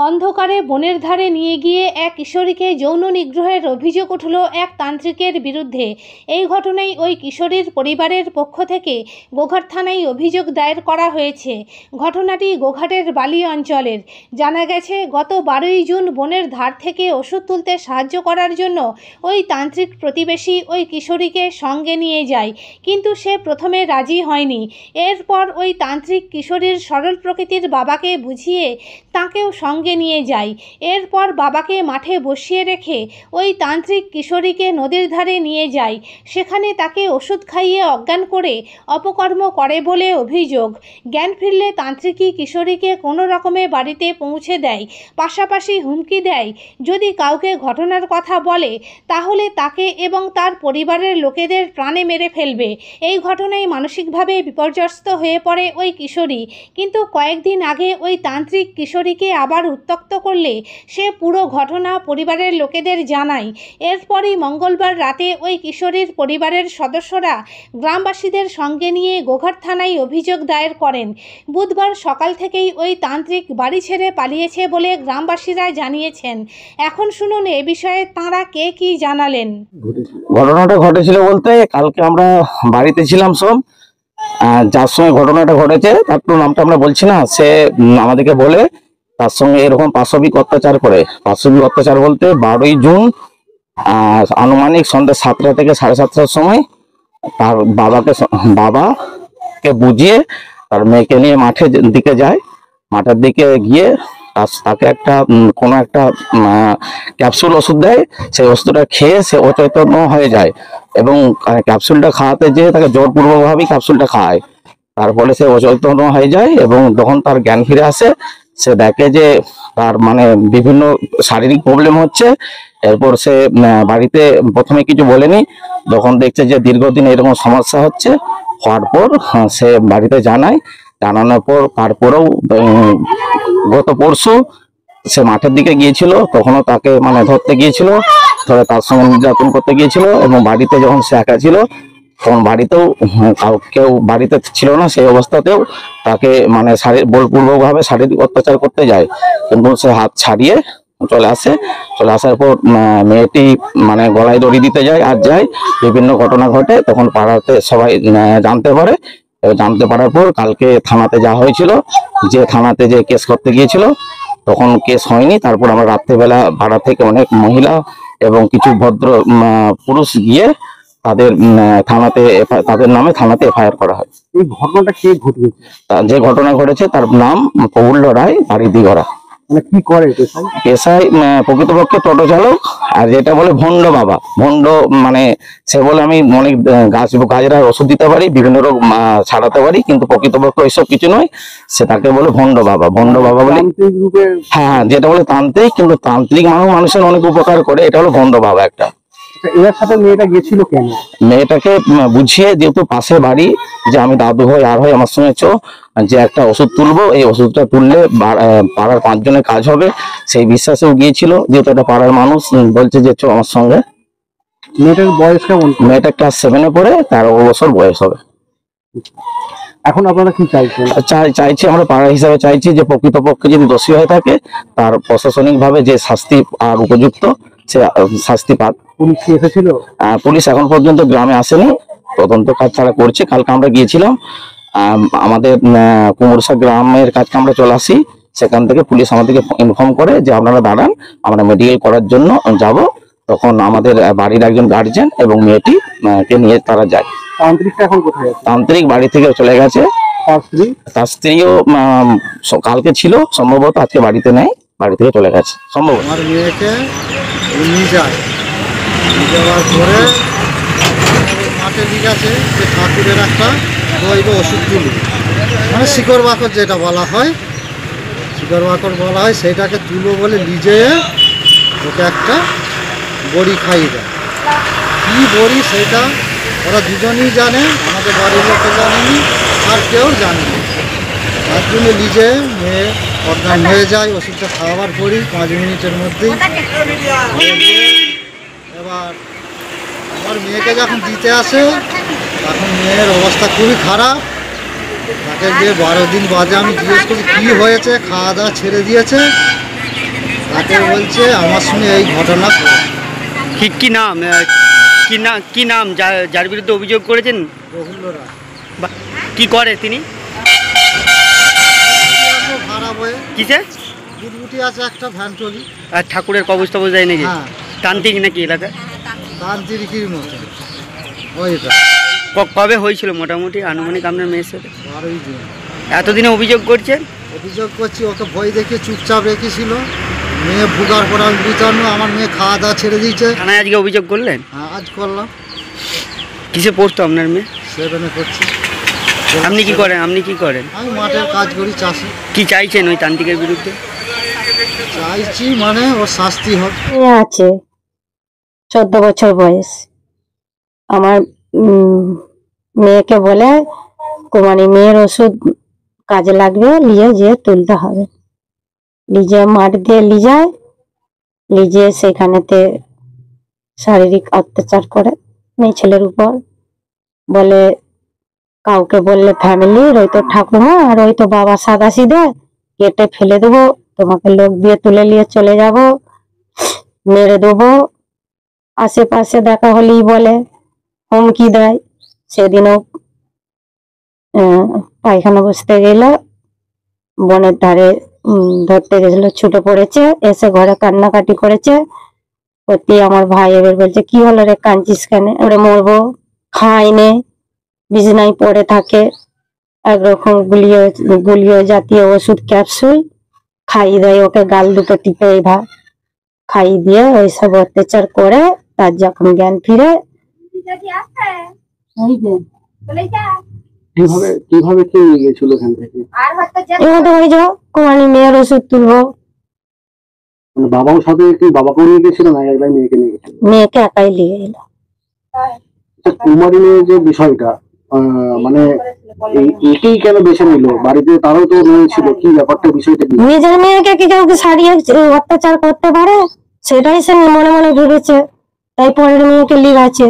অন্ধকারে বনের ধারে নিয়ে গিয়ে এক কিশোরীকে যৌন নিগ্রহের অভিযোগ উঠল এক তান্ত্রিকের বিরুদ্ধে। এই ঘটনায় ওই কিশোরীর পরিবারের পক্ষ থেকে গোঘাট থানায় অভিযোগ দায়ের করা হয়েছে। ঘটনাটি গোঘাটের বালি অঞ্চলের। জানা গেছে, গত 12ই জুন বনের ধার থেকে ওষুধ তুলতে সাহায্য করার জন্য ওই তান্ত্রিক প্রতিবেশী ওই কিশোরীকে সঙ্গে নিয়ে যায়, কিন্তু সে প্রথমে রাজি হয়নি। এরপর ওই তান্ত্রিক কিশোরীর সরল প্রকৃতির বাবাকে বুঝিয়ে তাকেও সঙ্গে নিয়ে যায়। এরপর বাবাকে মাঠে বসিয়ে রেখে ওই তান্ত্রিক কিশোরীকে নদীর ধারে নিয়ে যায়। সেখানে তাকে ওষুধ খাইয়ে অজ্ঞান করে অপকর্ম করে বলে অভিযোগ। জ্ঞান ফিরলে তান্ত্রিকই কিশোরীকে কোনো রকমে বাড়িতে পৌঁছে দেয়, পাশাপাশি হুমকি দেয় যদি কাউকে ঘটনার কথা বলে তাহলে তাকে এবং তার পরিবারের লোকেদের প্রাণে মেরে ফেলবে। এই ঘটনায় মানসিকভাবে বিপর্যস্ত হয়ে পড়ে ওই কিশোরী, কিন্তু কয়েকদিন আগে ওই তান্ত্রিক কিশোরীকে আবার উত্ত্যক্ত করলে সে পুরো ঘটনা পরিবারের লোকেদের জানায়। এরপরই মঙ্গলবার রাতে ওই কিশোরীর পরিবারের সদস্যরা গ্রামবাসীদের সঙ্গে নিয়ে গোঘাট থানায় অভিযোগ দায়ের করেন। বুধবার সকাল থেকেই ওই তান্ত্রিক বাড়ি ছেড়ে পালিয়েছে বলে গ্রামবাসীরা জানিয়েছেন। এখন শুনুন এ বিষয়ে তাঁরা কে কি জানালেন। ঘটনাটা ঘটেছিল বলতে, কালকে আমরা বাড়িতে ছিলাম সব, যার সঙ্গে ঘটনাটা ঘটেছে তার তো নামটা আমরা বলছি না, সে আমাদেরকে বলে তার সঙ্গে এরকম পাশবিক অত্যাচার করে। পাশবিক অত্যাচার বলতে 12ই জুন আনুমানিক সন্ধ্যা 7টা থেকে 7:30টার সময় তার বাবাকে বুঝিয়ে তার মেয়েকে নিয়ে মাঠের দিকে যায়। মাঠের দিকে গিয়ে তাকে কোনো একটা ক্যাপসুল ওষুধ দেয়। সেই ওষুধটা খেয়ে সে অচৈতন্য হয়ে যায় এবং ক্যাপসুলটা খাওয়াতে যেয়ে তাকে জোরপূর্বকভাবেই ক্যাপসুলটা খাওয়ায়। তার ফলে সে অচৈতন্য হয়ে যায় এবং যখন তার জ্ঞান ফিরে আসে সে দেখে যে তার বিভিন্ন শারীরিক প্রবলেম হচ্ছে। এরপর সে বাড়িতে প্রথমে কিছু বলেনি, যখন দেখছে যে দীর্ঘদিন এরকম সমস্যা হওয়ার পর সে বাড়িতে জানানোর পর তারপরেও গত পরশু সে মাঠের দিকে গিয়েছিল, তখনও তাকে ধরতে গিয়েছিল, ধরে তার সঙ্গে নির্যাতন করতে গিয়েছিল এবং বাড়িতে যখন সে একা ছিল তখন বাড়িতেও কেউ বাড়িতে ছিল না, সেই অবস্থাতেও তাকে বলপূর্বকভাবে শারীরিক অত্যাচার করতে যায়। কিন্তু সে হাত ছাড়িয়ে চলে আসার পর মেয়েটি গলায় দড়ি দিতে যায় আর বিভিন্ন ঘটনা ঘটে। তখন পাড়াতে সবাই জানতে পারার পর কালকে থানাতে যাওয়া হয়েছিল, যে থানাতে যে কেস করতে গিয়েছিল তখন কেস হয়নি। তারপর আমরা রাত্রেবেলা পাড়া থেকে অনেক মহিলা এবং কিছু ভদ্র পুরুষ গিয়ে তাদের নামে থানাতে এফআইআর করা হয়। এই ঘটনাটা কে ঘটেছে? যে ঘটনা ঘটেছে তার নাম প্রফুল্ল রায়, বাড়ি দিঘরা। কি করে পেশায়? প্রকৃতপক্ষে টোটো চালক। আর যেটা বলে ভণ্ড বাবা, সে বলে আমি অনেক গাছরা ওষুধ দিতে পারি, বিভিন্ন রোগ ছাড়াতে পারি, কিন্তু প্রকৃতপক্ষে ওইসব কিছু নয়। সে তাকে বলে ভণ্ড বাবা বলে। হ্যাঁ, যেটা বলে তান্ত্রিক, কিন্তু তান্ত্রিক মানুষের অনেক উপকার করে, এটা হলো ভণ্ড বাবা একটা। এর সাথে মেয়েটা গেছিল কেন? মেয়েটাকে বুঝিয়ে, যেহেতু পাশে বাড়ি, যে আমি দাদু হই আর হয় আমার সঙ্গে যে একটা ওষুধ তুলবো, এই ওষুধটা তুললে পাড়ার 5 জনের কাজ হবে, সেই বিশ্বাসেও গিয়েছিল। যেহেতু একটা পাড়ার মানুষ বলছে যে আমার সঙ্গে। মেয়েটার বয়স কেমন? মেয়েটা ক্লাস 7-এ পড়ে, 13 বছর বয়স হবে। এখন আপনারা কি চাইছেন? চাইছি আমরা পাড়া হিসাবে চাইছি যে প্রকৃতপক্ষে যদি দোষী হয়ে থাকে তার প্রশাসনিক ভাবে যে শাস্তি আর উপযুক্ত সে শাস্তি পাক। পুলিশ এসেছিল? পুলিশ এখন পর্যন্ত গ্রামে আসেনি, তদন্ত কাজ তারা করছে। কালকে আমরা গিয়েছিলাম, আমাদের কুমুরসা গ্রামের কাছে আমরা চলে আসি, সেখান থেকে পুলিশ আমাদেরকে ইনফর্ম করে যে আপনারা দাঁড়ান, আমরা মেডিকেল করার জন্য যাব। তখন আমাদের বাড়ির একজন গার্জিয়ান এবং মেয়েটিকে নিয়ে তারা যায়। তান্ত্রিকটা এখন কোথায় আছে? তান্ত্রিক বাড়ি থেকে চলে গেছে। তার স্ত্রীও কালকে ছিল, সম্ভবত আজকে বাড়িতে নেই, বাড়ি থেকে চলে গেছে সম্ভবত। আমার মেয়েকে নিয়ে যায়, যাওয়ার পরে মাঠে নিয়ে গেছে যে ঠাকুরের একটা দৈব ওষুধ তুলবে, শিকড় বাকর যেটা বলা হয়, সেইটাকে তুলো বলে নিজে ওকে একটা বড়ি খাইয়ে দেয়। কী বড়ি সেটা ওরা দুজনেই জানে, আমাদের বাড়ির লোকে জানেনি আর কেউ জানেনি। তার জন্য নিজে মেয়ে অজ্ঞান হয়ে যায়। ওষুধটা খাওয়াবার পরই 5 মিনিটের মধ্যেই। এবার আমার মেয়েকে যখন দিতে আসে তখন মেয়ের অবস্থা খুবই খারাপ। তাকে যে 12 দিন বাদে আমি জিজ্ঞেস করি কী হয়েছে, খাওয়া দাওয়া ছেড়ে দিয়েছে। তাকে বলছে আমার সঙ্গে এই ঘটনা ঘটেছে। কি নাম কি নাম যার বিরুদ্ধে অভিযোগ করেছেন? প্রফুল্ল রায়। কি করে তিনি? ভাড়া বয়ে কিসে? বুটবুটি আছে একটা ভ্যান টলি। আর ঠাকুরের কবজ টবজ দেয় নাকি? হ্যাঁ, তান্ত্রিক নাকি এলাকায়? তান্ত্রিকের মতো ওইটা। কবে হয়েছিল মোটামুটি আনুমানিক আপনার মেয়ের সাথে? 12ই জুন। এতদিনে অভিযোগ করছেন? অভিযোগ করছি, ওকে ভয় দেখে চুপচাপ রেখেছিল। মেয়ে ভুগার পর আমি বিচারনো, আমার মেয়ে খাওয়া দাওয়া ছেড়ে দিয়েছে। থানায় আজকে অভিযোগ করলেন? হ্যাঁ, আজ করলাম। কিসে পড়তো আপনার মেয়ে? 7-এ করছি। আপনি কি করেন? আমি মাঠের কাজ করি, চাষি। কি চাইছেন ওই তান্ত্রিকের বিরুদ্ধে? চাইছি মানে ওর শাস্তি হোক। মেয়ে আছে 14 বছর বয়স। আমার মেয়েকে বলে মানে মেয়ের ওষুধ কাজে লাগবে, নিয়ে যেয়ে তুলতে হবে। নিজে মাঠ দিয়ে লিজায়, লিজে সেখানেতে শারীরিক অত্যাচার করে মেয়ে ছেলের উপর। বলে কাউকে বললে ফ্যামিলির ওই তো ঠাকুমা আর ওই তো বাবা সাদা সিধে কেটে ফেলে দেবো, তোমাকে লোক দিয়ে তুলে নিয়ে চলে যাব, মেরে দেবো। আশেপাশে দেখা হলেই বলে, হুমকি দেয়। সেদিনও পায়খানা বসতে গেল, বনের ধারে ধরতে গেছিল, ছুটে পড়েছে, এসে ঘরে কান্নাকাটি করেছে। প্রতি আমার ভাই এবার বলছে কি হলো রে, কাঁদছিস কেন? ওরে মরবো, খাইনে, বিছনায় পড়ে থাকে। একরকম গুলিও জাতীয় ওষুধ ক্যাপসুল খাইয়ে দেয় ওকে, গাল দুটো টিপে এইভাবে খাইয়ে দিয়ে ওইসব অত্যাচার করে। তার যখন জ্ঞান ফিরে কিভাবে কে নিয়ে গেছিল এখান থেকে? এবার ওই যাও কুমারী মেয়ের ওষুধ তুলবো। মানে বাবাও সাথে কি বাবাকেও নিয়ে গেছিল না একলাই মেয়েকে নিয়ে গেছিল? মেয়েকে একাই নিয়ে এলো। কুমারী মেয়ের যে বিষয়টা মানে একেই কেন বেছে নিল? বাড়িতে তারও তো মেয়ে ছিল, কি ব্যাপারটা, বিষয়টা কি? নিজের মেয়েকে কি কাউকে সারিয়ে অত্যাচার করতে পারে? সেটাই সে মনে মনে ভেবেছে, তাই পরের মেয়েকে লিগাছে।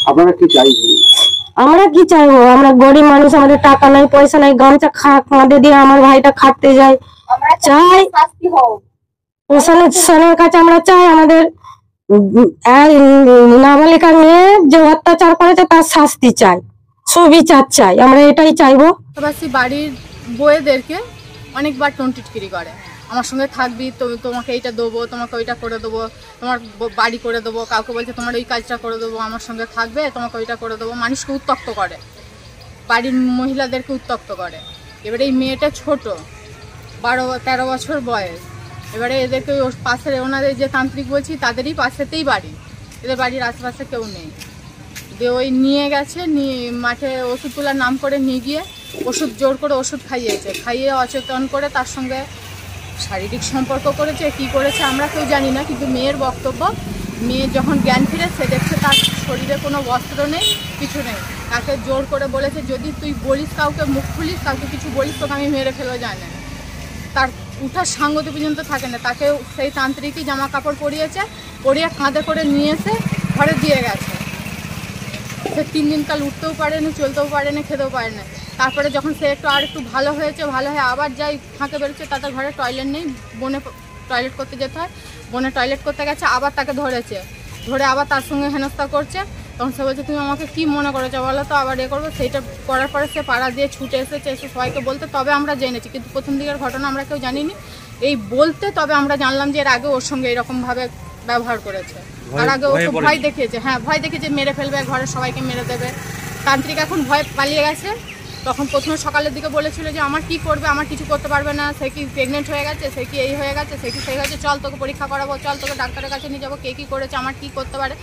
আপনারা কি চাইছেন? আমরা কি চাইবো? আমরা গরিব মানুষ, আমাদের টাকা নাই, পয়সা নাই, গামছা কাঁধে দিয়ে আমার ভাইটা খাটতে যায়। চাই প্রশাসনের কাছে আমরা চাই আমাদের নাবালিকা মেয়ে যে অত্যাচার করেছে তার শাস্তি চাই, সুবিচার চাই, আমরা এটাই চাইবো। পাশাপাশি বাড়ির বউদেরকে অনেকবার টন্টিটকিরি করে, আমার সঙ্গে থাকবি তো তোমাকে এইটা দেবো, তোমাকে ওইটা করে দেবো, তোমার বাড়ি করে দেবো। কাউকে বলছে তোমার ওই কাজটা করে দেবো, আমার সঙ্গে থাকবে, তোমাকে ওইটা করে দেবো। মানুষকে উত্ত্যক্ত করে, বাড়ির মহিলাদেরকে উত্ত্যক্ত করে। এবারে এই মেয়েটা ছোট, 12-13 বছর বয়স। এবারে এদেরকে পাশের ওনাদের যে তান্ত্রিক বলছি তাদেরই পাশেতেই বাড়ি, এদের বাড়ির আশেপাশে কেউ নেই। দিয়ে ওই নিয়ে গেছে, নিয়ে মাঠে ওষুধ তোলার নাম করে নিয়ে গিয়ে ওষুধ জোর করে ওষুধ খাইয়েছে, খাইয়ে অচেতন করে তার সঙ্গে শারীরিক সম্পর্ক করেছে। কি করেছে আমরা কেউ জানি না, কিন্তু মেয়ের বক্তব্য, মেয়ে যখন জ্ঞান ফিরে সে দেখছে তার শরীরে কোনো বস্ত্র নেই, কিছু নেই। তাকে জোর করে বলেছে যদি তুই বলিস কাউকে, মুখ খুলিস, কাউকে কিছু বলিস, তোকে আমি মেরে ফেলবো, জানে না। তার উঠার সাঙ্গতি পর্যন্ত থাকে না। তাকে সেই তান্ত্রিকই জামা কাপড় পরিয়েছে, পরিয়ে কাঁধে করে নিয়ে এসে ঘরে দিয়ে গেছে। সে 3 দিন কাল উঠতেও পারেনি, চলতেও পারেনি, খেতেও পারেনি। তারপরে যখন সে আর একটু ভালো হয়েছে, ভালো হয়ে আবার যাই ফাঁকে বেরোচ্ছে, তাদের ঘরে টয়লেট নেই, বনে টয়লেট করতে যেতে হয়। বনে টয়লেট করতে গেছে, আবার তাকে ধরেছে, ধরে আবার তার সঙ্গে হেনস্থা করছে। তখন সে বলছে তুমি আমাকে কি মনে করেছো বলো তো, আবার করবো। সেইটা করার পরে সে পাড়া দিয়ে ছুটে এসেছে, এসে সবাইকে বলতে, তবে আমরা জেনেছি। কিন্তু প্রথম দিকের ঘটনা আমরা কেউ জানিনি, এই বলতে তবে আমরা জানলাম যে এর আগে ওর সঙ্গে এরকমভাবে ব্যবহার করেছে। আর আগে ওকে ভয় দেখিয়েছে, হ্যাঁ ভয় দেখিয়েছে, মেরে ফেলবে, ঘরের সবাইকে মেরে দেবে। তান্ত্রিক এখন ভয় পালিয়ে গেছে। তখন প্রথমে সকালের দিকে বলেছিল যে আমার কি করবে, আমার কিছু করতে পারবে না, সে কি প্রেগনেন্ট হয়ে গেছে, সে কি এই হয়ে গেছে, সে কি সেই হয়েছে, চল তোকে পরীক্ষা করাবো, চল তোকে ডাক্তারের কাছে নিয়ে যাবো, কে কী করেছে, আমার কি করতে পারে।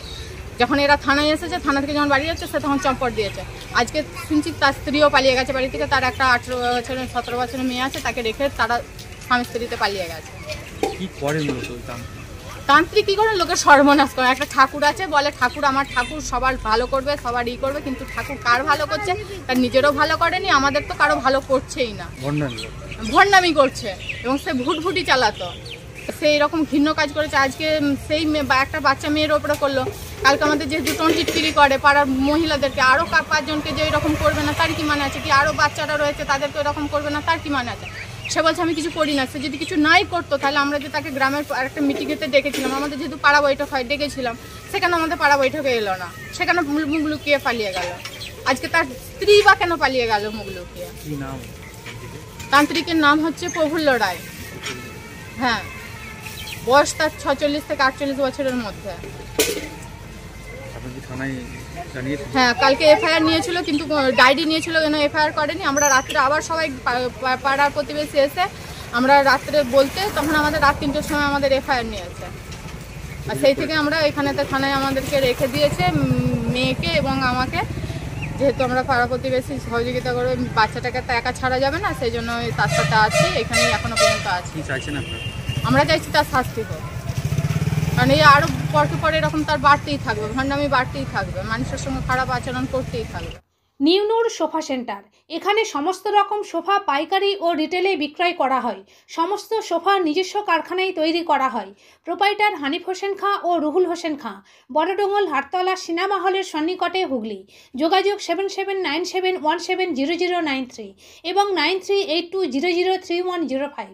যখন এরা থানায় এসেছে, থানা থেকে যখন বাড়ি যাচ্ছে, সে তখন চম্পট দিয়েছে। আজকে শুনছি তার স্ত্রীও পালিয়ে গেছে বাড়ি থেকে, তার একটা 18 বছরের 17 বছরের মেয়ে আছে, তাকে রেখে তারা স্বামী স্ত্রীতে পালিয়ে গেছে। কি করে তান্ত্রিক কি করে? লোকের সর্বনাশ করে। একটা ঠাকুর আছে, বলে ঠাকুর আমার ঠাকুর সবার ভালো করবে, সবার ই করবে, কিন্তু ঠাকুর কার ভালো করছে? তার নিজেরও ভালো করেনি, আমাদের তো কারো ভালো করছেই না, ভণ্ডামি করছে। এবং সে ভুটভুটি চালাতো, সে এরকম ঘৃণ্য কাজ করেছে। আজকে সেই একটা বাচ্চা মেয়ের ওপরে করলো, কালকে আমাদের যেহেতু টন্টিটকিরি করে পাড়ার মহিলাদেরকে, আরও 5 জনকে যে এরকম করবে না তার কি মানে আছে? কি আরও বাচ্চারা রয়েছে তাদেরকে এরকম করবে না তার কি মানে আছে? সে বলছে আমি কিছু করি না। সে যদি কিছু নাই করতো তাহলে আমরা যে তাকে গ্রামের একটা মিটিংয়েতে ডেকেছিলাম, আমাদের যেহেতু পাড়া বৈঠক হয় ডেকেছিলাম, সেখানে আমাদের পাড়া বৈঠকে এলো না, সেখানে মুখ লুকিয়ে পালিয়ে গেল। আজকে তার স্ত্রী বা কেন পালিয়ে গেল মুখ লুকিয়ে? তান্ত্রিকের নাম হচ্ছে প্রফুল্ল রায়। হ্যাঁ, বয়স তার 46 থেকে 48 বছরের মধ্যে। হ্যাঁ, কালকে এফআইআর নিয়েছিল, কিন্তু ডায়েরি নিয়েছিল, কেন এফআইআর করেনি। আমরা রাত্রে আবার সবাই পাড়ার প্রতিবেশী এসে আমরা রাত্রে বলতে, তখন আমাদের রাত 3টের সময় আমাদের এফআইআর নিয়েছে। আর সেই থেকে আমরা এখানেতে থানায় আমাদেরকে রেখে দিয়েছে, মেয়েকে এবং আমাকে। যেহেতু আমরা পাড়া প্রতিবেশী সহযোগিতা করে, বাচ্চাটাকে তো একা ছাড়া যাবে না, সেই জন্য তার সাথে আছি, এখানেই এখনো পর্যন্ত আছি। আমরা চাইছি তার শাস্তি হোক, কারণ এই আরও পরে এরকম তার বাড়তেই থাকবে, ভণ্ডামি বাড়তেই থাকবে, মানুষের সঙ্গে খারাপ আচরণ করতেই থাকবে। নিউনুর সোফা সেন্টার, এখানে সমস্ত রকম সোফা পাইকারি ও রিটেলে বিক্রয় করা হয়। সমস্ত সোফা নিজস্ব কারখানায় তৈরি করা হয়। প্রোপাইটার হানিফ হোসেন খাঁ ও রুহুল হোসেন খাঁ, বড়ডোঙ্গল হাটতলা সিনেমা হলের সন্নিকটে, হুগলি। যোগাযোগ 7797170093 এবং 9382003105।